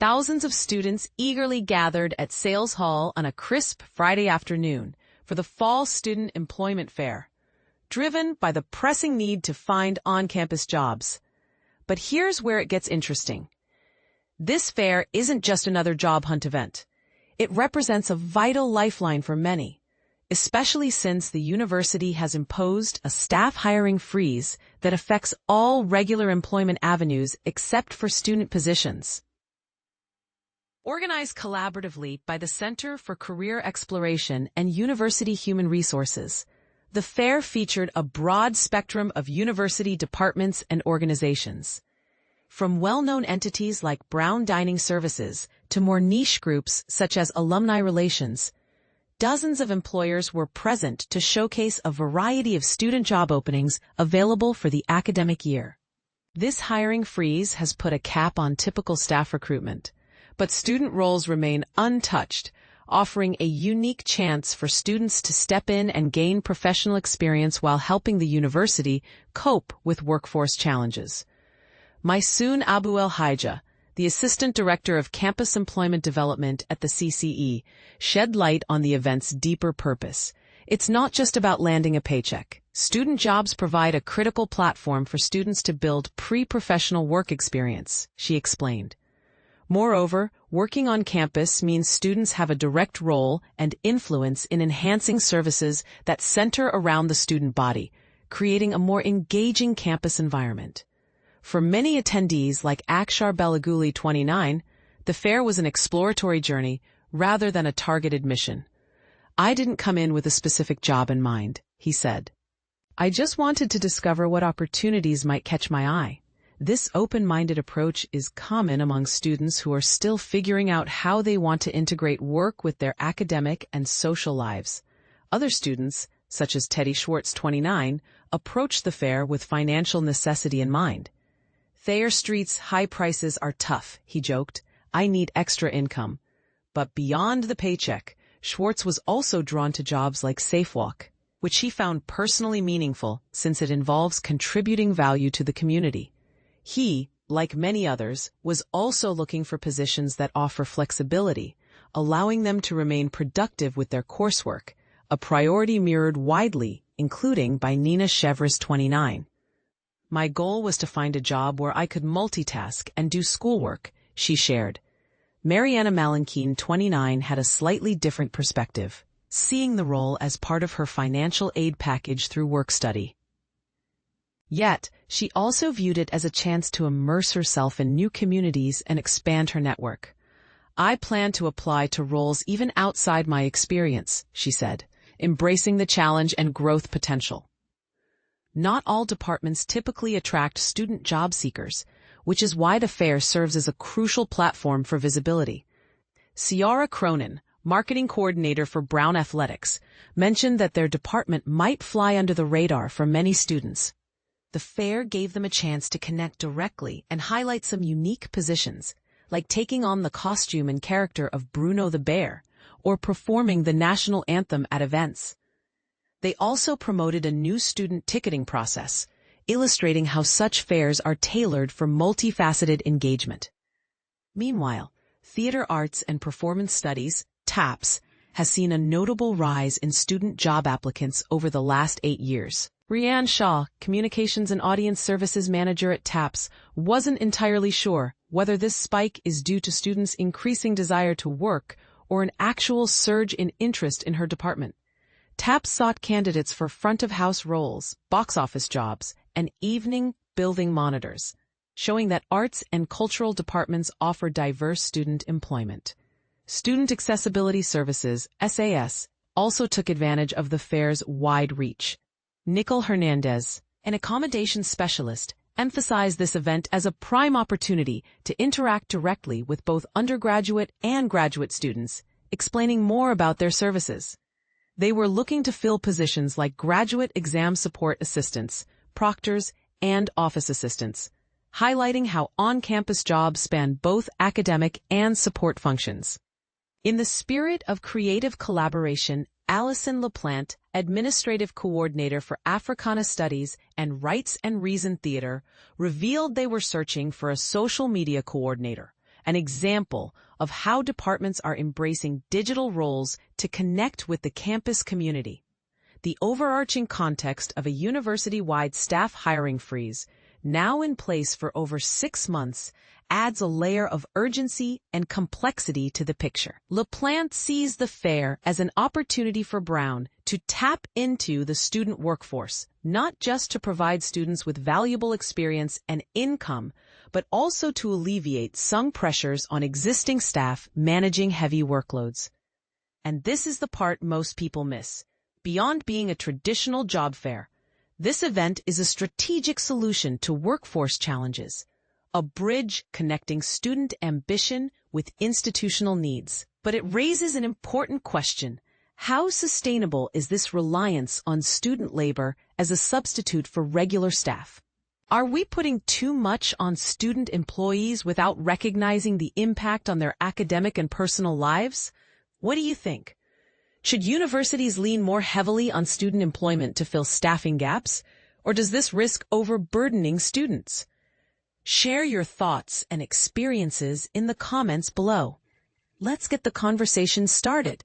Thousands of students eagerly gathered at Sales Hall on a crisp Friday afternoon for the Fall Student Employment Fair, driven by the pressing need to find on-campus jobs. But here's where it gets interesting. This fair isn't just another job hunt event. It represents a vital lifeline for many, especially since the university has imposed a staff hiring freeze that affects all regular employment avenues except for student positions. Organized collaboratively by the Center for Career Exploration and University Human Resources, the fair featured a broad spectrum of university departments and organizations. From well-known entities like Brown Dining Services to more niche groups such as Alumni Relations, dozens of employers were present to showcase a variety of student job openings available for the academic year. This hiring freeze has put a cap on typical staff recruitment, but student roles remain untouched, offering a unique chance for students to step in and gain professional experience while helping the university cope with workforce challenges. Maysoon Abu El-Hija, the Assistant Director of Campus Employment Development at the CCE, shed light on the event's deeper purpose. It's not just about landing a paycheck. Student jobs provide a critical platform for students to build pre-professional work experience, she explained. Moreover, working on campus means students have a direct role and influence in enhancing services that center around the student body, creating a more engaging campus environment. For many attendees like Akshar Belaguli 29, the fair was an exploratory journey rather than a targeted mission. I didn't come in with a specific job in mind, he said. I just wanted to discover what opportunities might catch my eye. This open-minded approach is common among students who are still figuring out how they want to integrate work with their academic and social lives. Other students, such as Teddy Schwartz 29, approach the fair with financial necessity in mind. Thayer Street's high prices are tough, he joked. I need extra income. But beyond the paycheck, Schwartz was also drawn to jobs like SafeWalk, which he found personally meaningful since it involves contributing value to the community. He, like many others, was also looking for positions that offer flexibility, allowing them to remain productive with their coursework, a priority mirrored widely, including by Nina Chevres 29. My goal was to find a job where I could multitask and do schoolwork, she shared. Mariana Malenkine 29 had a slightly different perspective, seeing the role as part of her financial aid package through work study. Yet, she also viewed it as a chance to immerse herself in new communities and expand her network. I plan to apply to roles even outside my experience, she said, embracing the challenge and growth potential. Not all departments typically attract student job seekers, which is why the fair serves as a crucial platform for visibility. Ciara Cronin, marketing coordinator for Brown Athletics, mentioned that their department might fly under the radar for many students. The fair gave them a chance to connect directly and highlight some unique positions, like taking on the costume and character of Bruno the Bear, or performing the national anthem at events. They also promoted a new student ticketing process, illustrating how such fairs are tailored for multifaceted engagement. Meanwhile, Theater Arts and Performance Studies, TAPS, has seen a notable rise in student job applicants over the last 8 years. Rianne Shaw, Communications and Audience Services Manager at TAPS, wasn't entirely sure whether this spike is due to students' increasing desire to work or an actual surge in interest in her department. TAPS sought candidates for front-of-house roles, box office jobs, and evening building monitors, showing that arts and cultural departments offer diverse student employment. Student Accessibility Services, SAS, also took advantage of the fair's wide reach. Nicole Hernandez, an accommodations specialist, emphasized this event as a prime opportunity to interact directly with both undergraduate and graduate students, explaining more about their services. They were looking to fill positions like graduate exam support assistants, proctors, and office assistants, highlighting how on-campus jobs span both academic and support functions. In the spirit of creative collaboration, Allison LaPlante, Administrative Coordinator for Africana Studies and Rights and Reason Theater, revealed they were searching for a social media coordinator, an example of how departments are embracing digital roles to connect with the campus community. The overarching context of a university-wide staff hiring freeze, now in place for over 6 months, adds a layer of urgency and complexity to the picture. LaPlante sees the fair as an opportunity for Brown to tap into the student workforce, not just to provide students with valuable experience and income, but also to alleviate some pressures on existing staff managing heavy workloads. And this is the part most people miss. Beyond being a traditional job fair, this event is a strategic solution to workforce challenges, a bridge connecting student ambition with institutional needs. But it raises an important question. How sustainable is this reliance on student labor as a substitute for regular staff? Are we putting too much on student employees without recognizing the impact on their academic and personal lives? What do you think? Should universities lean more heavily on student employment to fill staffing gaps, or does this risk overburdening students? Share your thoughts and experiences in the comments below. Let's get the conversation started.